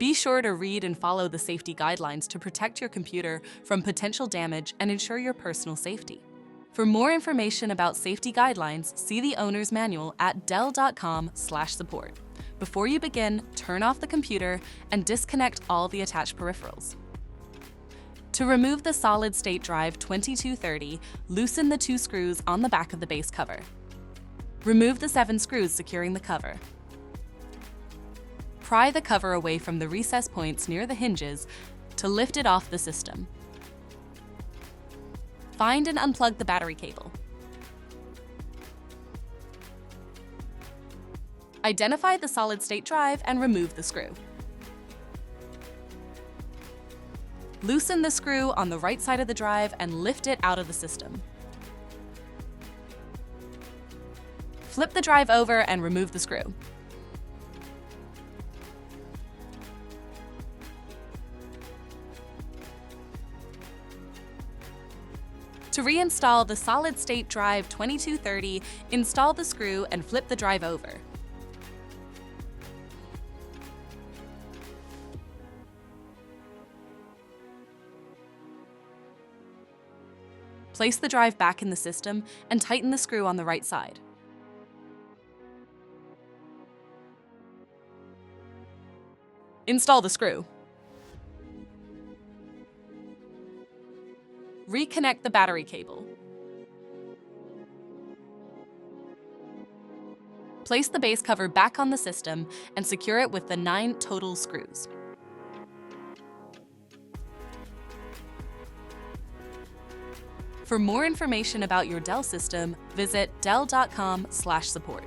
Be sure to read and follow the safety guidelines to protect your computer from potential damage and ensure your personal safety. For more information about safety guidelines, see the owner's manual at dell.com/support. Before you begin, turn off the computer and disconnect all the attached peripherals. To remove the solid-state drive 2230, loosen the 2 screws on the back of the base cover. Remove the 7 screws securing the cover. Pry the cover away from the recess points near the hinges to lift it off the system. Find and unplug the battery cable. Identify the solid-state drive and remove the screw. Loosen the screw on the right side of the drive and lift it out of the system. Flip the drive over and remove the screw. To reinstall the solid-state drive 2230, install the screw and flip the drive over. Place the drive back in the system and tighten the screw on the right side. Install the screw. Reconnect the battery cable. Place the base cover back on the system and secure it with the 9 total screws. For more information about your Dell system, visit dell.com/support.